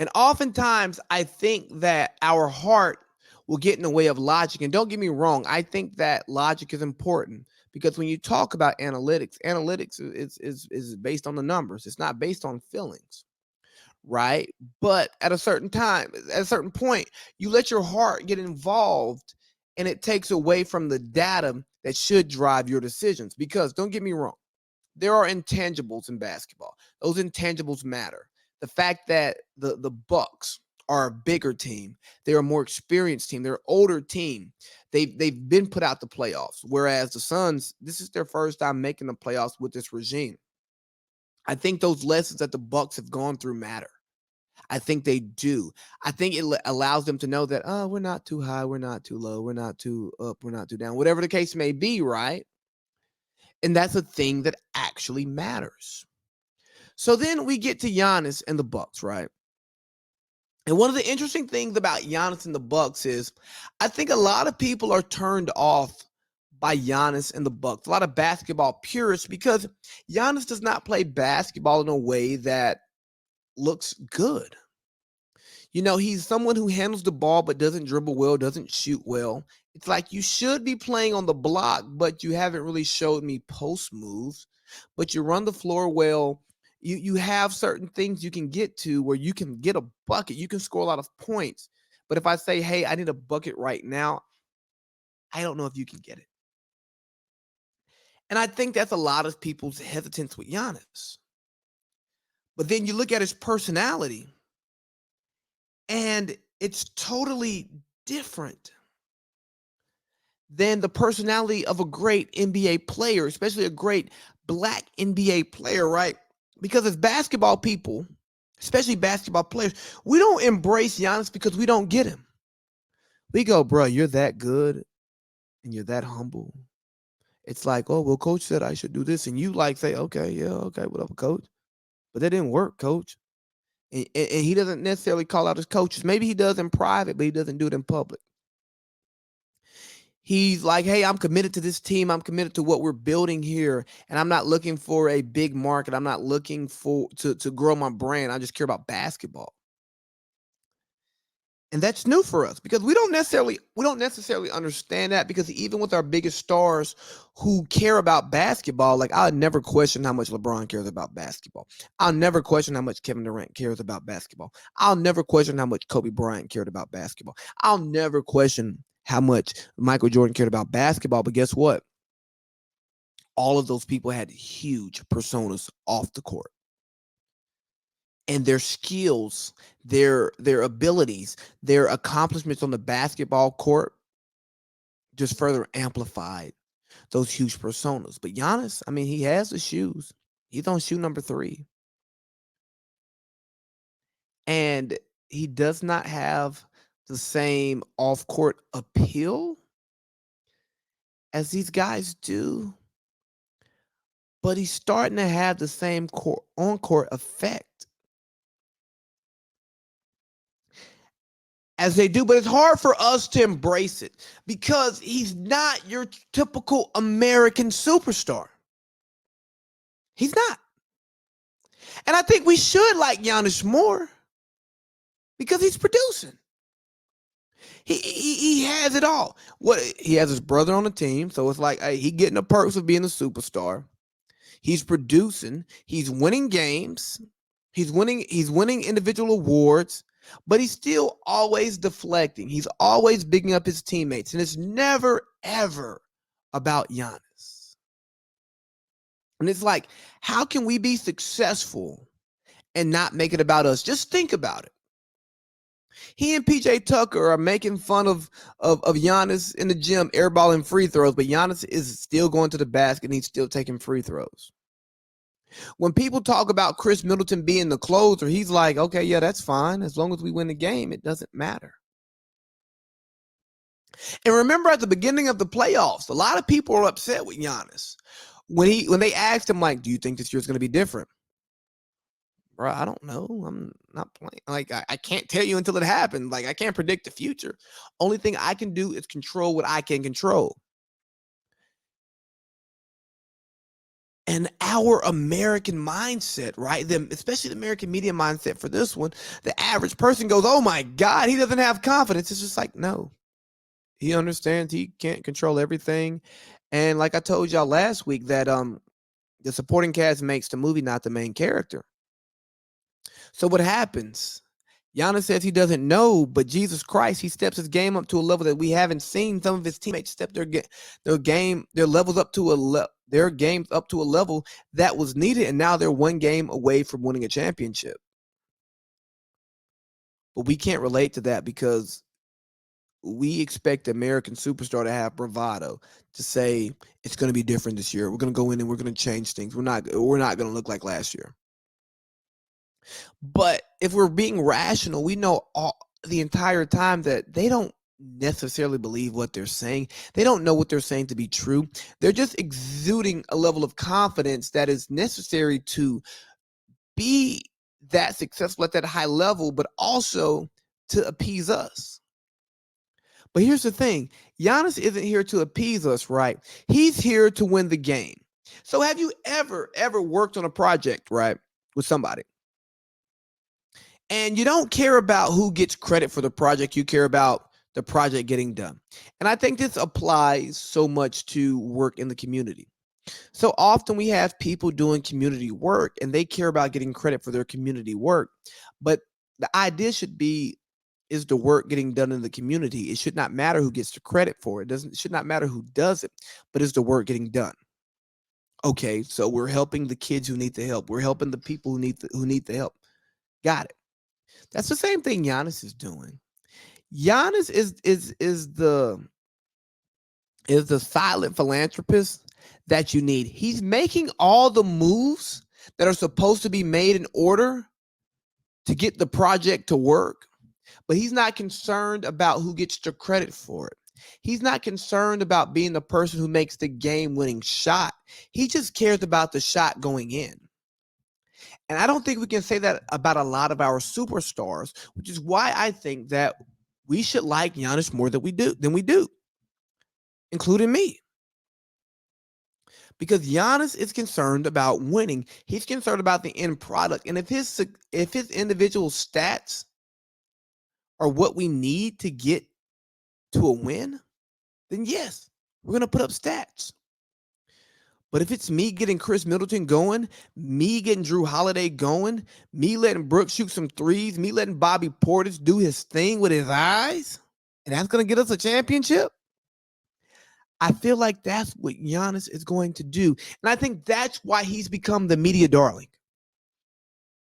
And oftentimes, I think that our heart will get in the way of logic. And don't get me wrong, I think that logic is important because when you talk about analytics, analytics is based on the numbers. It's not based on feelings, right? But at a certain time, at a certain point, you let your heart get involved and it takes away from the data that should drive your decisions. Because don't get me wrong, there are intangibles in basketball. Those intangibles matter. The fact that the Bucks are a bigger team, they're a more experienced team, they're an older team. They've been put out the playoffs, whereas the Suns, this is their first time making the playoffs with this regime. I think those lessons that the Bucks have gone through matter. I think they do. I think it allows them to know that, oh, we're not too high, we're not too low, we're not too up, we're not too down, whatever the case may be, right? And that's a thing that actually matters. So then we get to Giannis and the Bucks, right? And one of the interesting things about Giannis and the Bucks is I think a lot of people are turned off by Giannis and the Bucks. A lot of basketball purists because Giannis does not play basketball in a way that looks good. You know, he's someone who handles the ball but doesn't dribble well, doesn't shoot well. It's like you should be playing on the block, but you haven't really showed me post moves. But you run the floor well. You have certain things you can get to where you can get a bucket. You can score a lot of points. But if I say, hey, I need a bucket right now, I don't know if you can get it. And I think that's a lot of people's hesitance with Giannis. But then you look at his personality, and it's totally different than the personality of a great NBA player, especially a great black NBA player, right? Because as basketball people, especially basketball players, we don't embrace Giannis because we don't get him. We go, bro, you're that good and you're that humble. It's like, oh, well, coach said I should do this. And you like say, okay, yeah, okay, whatever, coach. But that didn't work, coach. And he doesn't necessarily call out his coaches. Maybe he does in private, but he doesn't do it in public. He's like, hey, I'm committed to this team. I'm committed to what we're building here. And I'm not looking for a big market. I'm not looking for to grow my brand. I just care about basketball. And that's new for us because we don't necessarily understand that because even with our biggest stars who care about basketball, like I'll never question how much LeBron cares about basketball. I'll never question how much Kevin Durant cares about basketball. I'll never question how much Kobe Bryant cared about basketball. I'll never question how much Michael Jordan cared about basketball. But guess what? All of those people had huge personas off the court. And their skills, their abilities, their accomplishments on the basketball court just further amplified those huge personas. But Giannis, I mean, he has the shoes. He's on shoe number 3. And he does not have the same off-court appeal as these guys do. But he's starting to have the same on-court effect as they do, but it's hard for us to embrace it because he's not your typical American superstar. He's not. And I think we should like Giannis more because he's producing. He has it all. What he has his brother on the team, so it's like hey, he getting the perks of being a superstar. He's producing. He's winning games. He's winning individual awards. But he's still always deflecting. He's always bigging up his teammates. And it's never, ever about Giannis. And it's like, how can we be successful and not make it about us? Just think about it. He and PJ Tucker are making fun of Giannis in the gym, airballing free throws, but Giannis is still going to the basket and he's still taking free throws. When people talk about Chris Middleton being the closer, he's like, okay, yeah, that's fine. As long as we win the game, it doesn't matter. And remember at the beginning of the playoffs, a lot of people are upset with Giannis. When they asked him, like, do you think this year's going to be different? Bro, I don't know. I'm not playing. Like, I can't tell you until it happens. Like, I can't predict the future. Only thing I can do is control what I can control. And our American mindset, right? Especially the American media mindset for this one, the average person goes, oh my God, he doesn't have confidence. It's just like, no, he understands he can't control everything. And like I told y'all last week, that the supporting cast makes the movie, not the main character. So what happens? Giannis says he doesn't know, but Jesus Christ, he steps his game up to a level that we haven't seen. Some of his teammates step their levels up to their games up to a level that was needed, and now they're one game away from winning a championship. But we can't relate to that because we expect the American superstar to have bravado, to say it's going to be different this year. We're going to go in and we're going to change things. We're not going to look like last year. But if we're being rational, we know the entire time that they don't necessarily believe what they're saying. They don't know what they're saying to be true. They're just exuding a level of confidence that is necessary to be that successful at that high level, but also to appease us. But here's the thing. Giannis isn't here to appease us, right? He's here to win the game. So have you ever worked on a project, right, with somebody? And you don't care about who gets credit for the project. You care about the project getting done. And I think this applies so much to work in the community. So often we have people doing community work and they care about getting credit for their community work. But the idea should be, is the work getting done in the community? It should not matter who gets the credit for it. It should not matter who does it, but is the work getting done? Okay, so we're helping the kids who need the help. We're helping the people who need the help. Got it. That's the same thing Giannis is doing. Giannis is the silent philanthropist that you need. He's making all the moves that are supposed to be made in order to get the project to work, but he's not concerned about who gets the credit for it. He's not concerned about being the person who makes the game-winning shot. He just cares about the shot going in. And I don't think we can say that about a lot of our superstars, which is why I think that we should like Giannis more than we do, including me. Because Giannis is concerned about winning. He's concerned about the end product. And if his individual stats are what we need to get to a win, then yes, we're going to put up stats. But if it's me getting Chris Middleton going, me getting Drew Holiday going, me letting Brooks shoot some threes, me letting Bobby Portis do his thing with his eyes, and that's going to get us a championship, I feel like that's what Giannis is going to do. And I think that's why he's become the media darling.